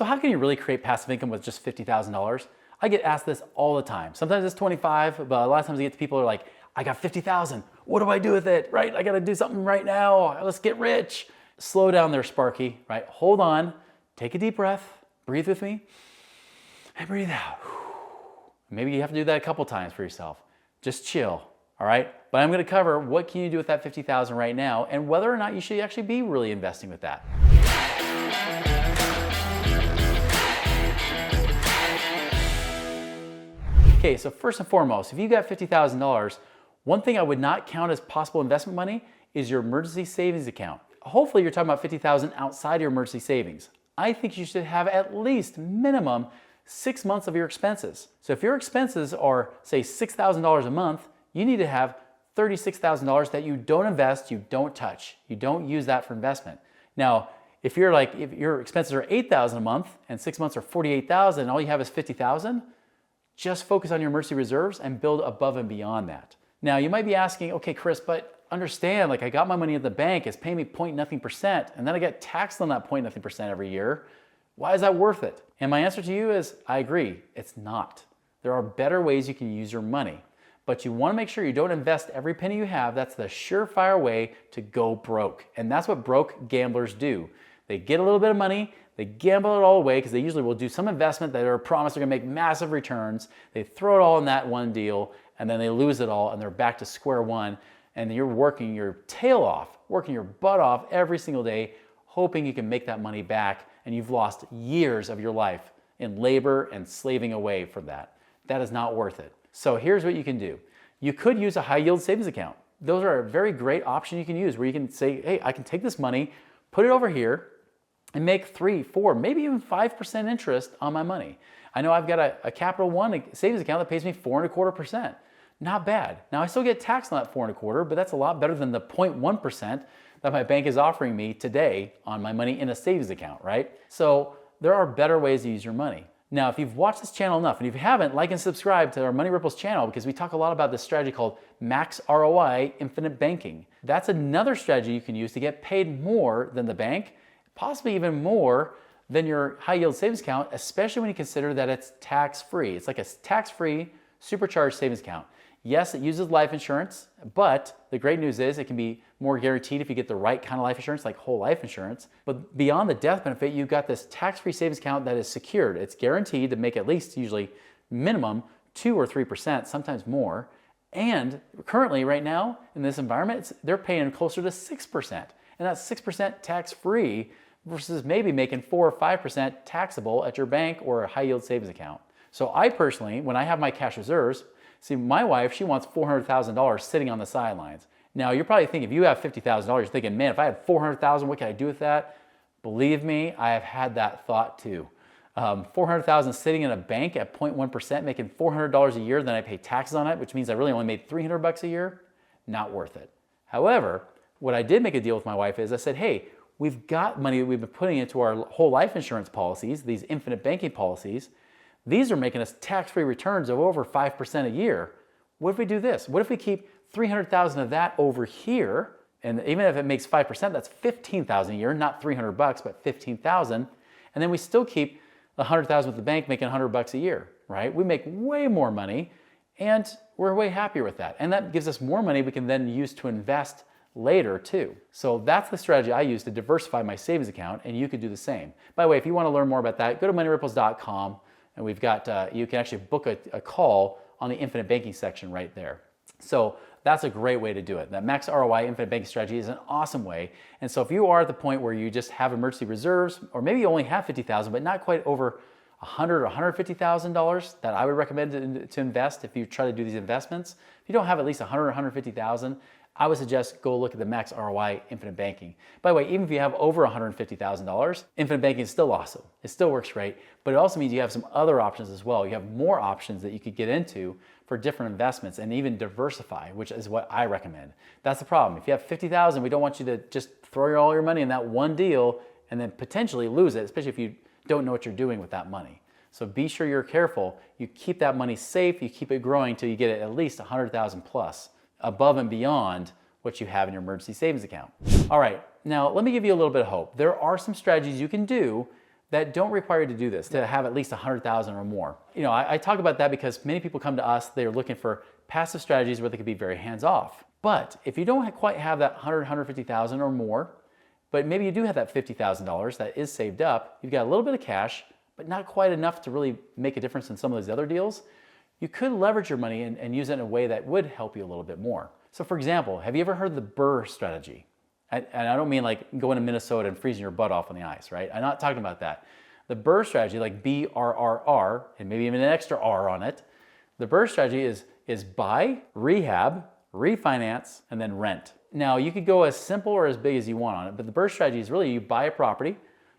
So how can you really create passive income with just $50,000? I get asked this all the time. Sometimes it's 25, but a lot of times I get to people who are like, I got 50,000. What do I do with it? Right? I got to do something right now. Let's get rich. Slow down there, Sparky, right? Hold on, take a deep breath, breathe with me, and breathe out. Maybe you have to do that a couple times for yourself. Just chill, all right? But I'm gonna cover what can you do with that 50,000 right now and whether or not you should actually be really investing with that. Okay, so first and foremost, if you got $50,000, one thing I would not count as possible investment money is your emergency savings account. Hopefully you're talking about 50,000 outside your emergency savings. I think you should have at least minimum 6 months of your expenses. So if your expenses are, say, $6,000 a month, you need to have $36,000 that you don't invest, you don't touch. You don't use that for investment. Now, if your expenses are $8,000 a month and 6 months are $48,000 and all you have is $50,000, just focus on your emergency reserves and build above and beyond that. Now, you might be asking, okay, Chris, but understand, like I got my money at the bank, it's paying me 0.nothing%, and then I get taxed on that 0.nothing% every year. Why is that worth it? And my answer to you is, I agree, it's not. There are better ways you can use your money, but you wanna make sure you don't invest every penny you have. That's the surefire way to go broke. And that's what broke gamblers do. They get a little bit of money, they gamble it all away because they usually will do some investment that they're promised they're gonna make massive returns. They throw it all in that one deal and then they lose it all and they're back to square one. And you're working your tail off, working your butt off every single day, hoping you can make that money back, and you've lost years of your life in labor and slaving away for that. That is not worth it. So here's what you can do. You could use a high yield savings account. Those are a very great option you can use where you can say, hey, I can take this money, put it over here, and make 3, 4, maybe even 5% interest on my money. I know I've got a Capital One savings account that pays me 4.25%. Not bad. Now I still get taxed on that 4.25%, but that's a lot better than the 0.1% that my bank is offering me today on my money in a savings account, right? So there are better ways to use your money. Now, if you've watched this channel enough, and if you haven't, like and subscribe to our Money Ripples channel because we talk a lot about this strategy called Max ROI Infinite Banking. That's another strategy you can use to get paid more than the bank, possibly even more than your high yield savings account, especially when you consider that it's tax-free. It's like a tax-free supercharged savings account. Yes, it uses life insurance, but the great news is it can be more guaranteed if you get the right kind of life insurance, like whole life insurance. But beyond the death benefit, you've got this tax-free savings account that is secured. It's guaranteed to make at least usually minimum 2 or 3%, sometimes more. And currently right now in this environment, they're paying closer to 6%. And that's 6% tax-free versus maybe making 4 or 5% taxable at your bank or a high yield savings account. So I personally, when I have my cash reserves, see, my wife, she wants $400,000 sitting on the sidelines. Now, you're probably thinking, if you have $50,000, you're thinking, man, if I had $400,000, what can I do with that? Believe me, I have had that thought too. $400,000 sitting in a bank at 0.1%, making $400 a year, then I pay taxes on it, which means I really only made $300 a year. Not worth it. However, what I did make a deal with my wife is I said, hey, we've got money that we've been putting into our whole life insurance policies, these infinite banking policies. These are making us tax-free returns of over 5% a year. What if we do this? What if we keep $300,000 of that over here, and even if it makes 5%, that's $15,000 a year, not $300, but $15,000, and then we still keep $100,000 with the bank, making $100 a year, right? We make way more money, and we're way happier with that. And that gives us more money we can then use to invest later too. So that's the strategy I use to diversify my savings account, and you could do the same. By the way, if you want to learn more about that, go to moneyripples.com. And we've got, you can actually book a call on the infinite banking section right there. So that's a great way to do it. That Max ROI Infinite Banking strategy is an awesome way. And so if you are at the point where you just have emergency reserves, or maybe you only have $50,000, but not quite over $100,000 or $150,000 that I would recommend to invest if you try to do these investments. If you don't have at least $100,000 or $150,000, I would suggest go look at the Max ROI Infinite Banking. By the way, even if you have over $150,000, Infinite Banking is still awesome. It still works great, but it also means you have some other options as well. You have more options that you could get into for different investments and even diversify, which is what I recommend. That's the problem. If you have $50,000, we don't want you to just throw all your money in that one deal and then potentially lose it, especially if you don't know what you're doing with that money. So be sure you're careful. You keep that money safe, you keep it growing until you get it at least $100,000 plus, above and beyond what you have in your emergency savings account. All right, now let me give you a little bit of hope. There are some strategies you can do that don't require you to do this, to have at least 100,000 or more. You know, I talk about that because many people come to us, they're looking for passive strategies where they can be very hands-off. But if you don't quite have that 150,000 or more, but maybe you do have that $50,000 that is saved up, you've got a little bit of cash, but not quite enough to really make a difference in some of these other deals, you could leverage your money and use it in a way that would help you a little bit more. So for example, have you ever heard of the BRRRR strategy? And I don't mean like going to Minnesota and freezing your butt off on the ice, right? I'm not talking about that. The BRRRR strategy, like BRRR, and maybe even an extra R on it, the BRRRR strategy is buy, rehab, refinance, and then rent. Now you could go as simple or as big as you want on it, but the BRRRR strategy is really you buy a property,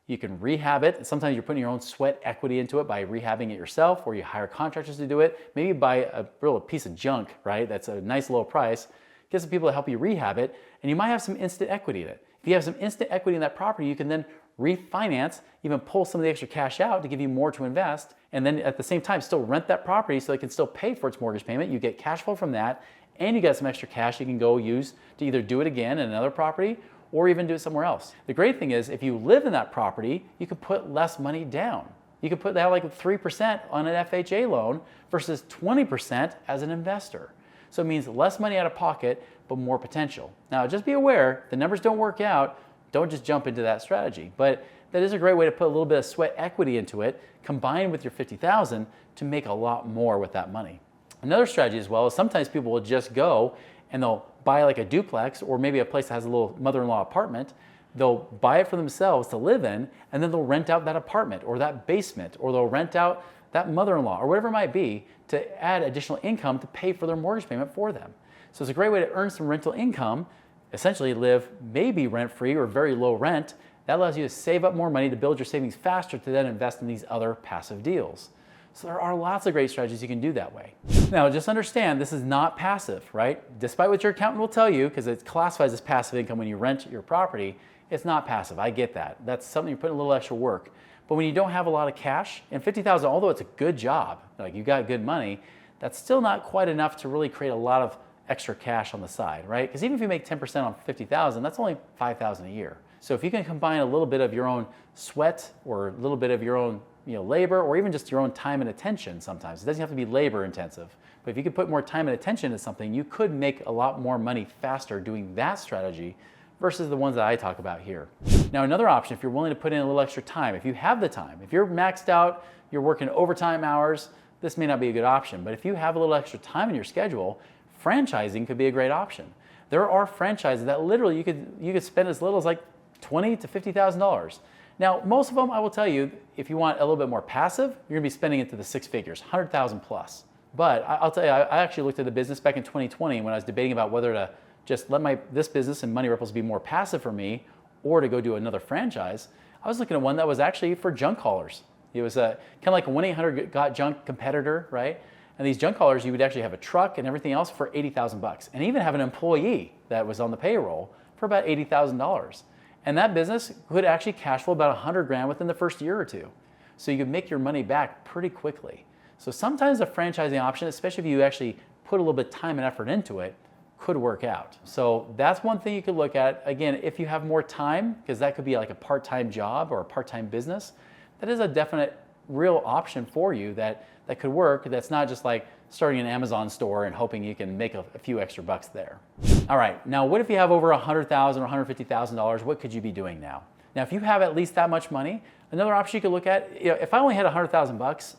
you can rehab it. Sometimes you're putting your own sweat equity into it by rehabbing it yourself, or you hire contractors to do it. Maybe you buy a real piece of junk, right? That's a nice low price. Get some people to help you rehab it, and you might have some instant equity in it. If you have some instant equity in that property, you can then refinance, even pull some of the extra cash out to give you more to invest, and then at the same time still rent that property so it can still pay for its mortgage payment. You get cash flow from that, and you got some extra cash you can go use to either do it again in another property or even do it somewhere else. The great thing is if you live in that property, you can put less money down. You can put that like 3% on an FHA loan versus 20% as an investor. So it means less money out of pocket, but more potential. Now just be aware, the numbers don't work out, don't just jump into that strategy. But that is a great way to put a little bit of sweat equity into it, combined with your 50,000 to make a lot more with that money. Another strategy as well is sometimes people will just go and they'll buy like a duplex or maybe a place that has a little mother-in-law apartment. They'll buy it for themselves to live in, and then they'll rent out that apartment or that basement, or they'll rent out that mother-in-law or whatever it might be to add additional income to pay for their mortgage payment for them. So it's a great way to earn some rental income, essentially live maybe rent-free or very low rent. That allows you to save up more money to build your savings faster to then invest in these other passive deals. So there are lots of great strategies you can do that way. Now just understand this is not passive, right? Despite what your accountant will tell you, because it classifies as passive income when you rent your property, it's not passive. I get that. That's something you're putting a little extra work. But when you don't have a lot of cash, and 50,000, although it's a good job, like you got good money, that's still not quite enough to really create a lot of extra cash on the side, right? Because even if you make 10% on 50,000, that's only 5,000 a year. So if you can combine a little bit of your own sweat or a little bit of your own labor, or even just your own time and attention sometimes. It doesn't have to be labor intensive. But if you could put more time and attention into something, you could make a lot more money faster doing that strategy versus the ones that I talk about here. Now another option, if you're willing to put in a little extra time, if you have the time, if you're maxed out, you're working overtime hours, this may not be a good option. But if you have a little extra time in your schedule, franchising could be a great option. There are franchises that literally you could spend as little as like $20,000 to $50,000. Now, most of them, I will tell you, if you want a little bit more passive, you're gonna be spending into the six figures, 100,000 plus. But I'll tell you, I actually looked at the business back in 2020 when I was debating about whether to just let this business and Money Ripples be more passive for me or to go do another franchise. I was looking at one that was actually for junk haulers. It was kind of like a 1-800-GOT-JUNK competitor, right? And these junk haulers, you would actually have a truck and everything else for 80,000 bucks, and even have an employee that was on the payroll for about $80,000. And that business could actually cash flow about 100 grand within the first year or two. So you could make your money back pretty quickly. So sometimes a franchising option, especially if you actually put a little bit of time and effort into it, could work out. So that's one thing you could look at. Again, if you have more time, because that could be like a part-time job or a part-time business, that is a definite real option for you that could work. That's not just like starting an Amazon store and hoping you can make a few extra bucks there. All right, now what if you have over $100,000 or $150,000? What could you be doing now? Now, if you have at least that much money, another option you could look at, if I only had 100,000 bucks,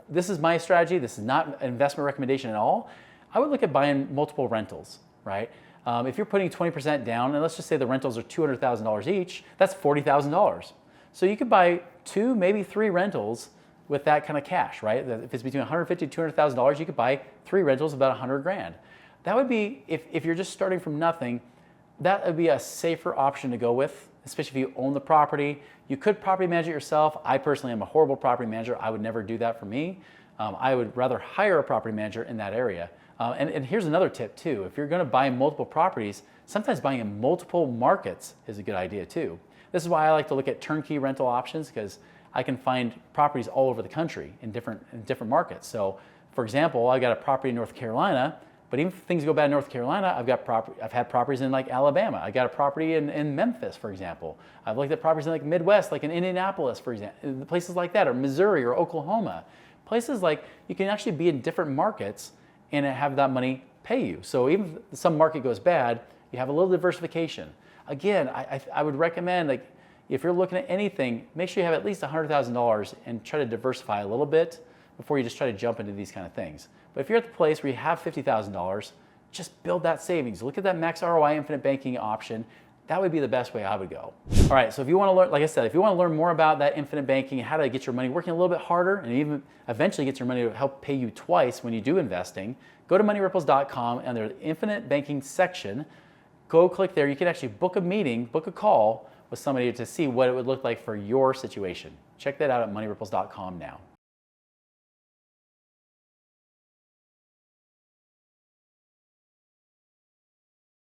this is my strategy. This is not an investment recommendation at all. I would look at buying multiple rentals, right? If you're putting 20% down, and let's just say the rentals are $200,000 each, that's $40,000. So you could buy 2, maybe 3 rentals with that kind of cash, right? If it's between $150,000 to $200,000, you could buy 3 rentals of about 100 grand. That would be, if you're just starting from nothing, that would be a safer option to go with, especially if you own the property. You could property manage it yourself. I personally am a horrible property manager. I would never do that for me. I would rather hire a property manager in that area. And here's another tip too. If you're gonna buy multiple properties, sometimes buying in multiple markets is a good idea too. This is why I like to look at turnkey rental options, because I can find properties all over the country in different markets. So for example, I got a property in North Carolina, But even if things go bad in North Carolina, I've had properties in like Alabama. I got a property in Memphis, for example. I've looked at properties in like Midwest, like in Indianapolis, for example, places like that, or Missouri or Oklahoma. Places like you can actually be in different markets and have that money pay you. So even if some market goes bad, you have a little diversification. Again, I would recommend, like, if you're looking at anything, make sure you have at least $100,000 and try to diversify a little bit before you just try to jump into these kind of things. But if you're at the place where you have $50,000, just build that savings. Look at that max ROI infinite banking option. That would be the best way I would go. All right, so if you want to learn, like I said, if you want to learn more about that infinite banking and how to get your money working a little bit harder and even eventually get your money to help pay you twice when you do investing, go to moneyripples.com and there's the infinite banking section. Go click there. You can actually book a meeting, book a call with somebody to see what it would look like for your situation. Check that out at moneyripples.com now.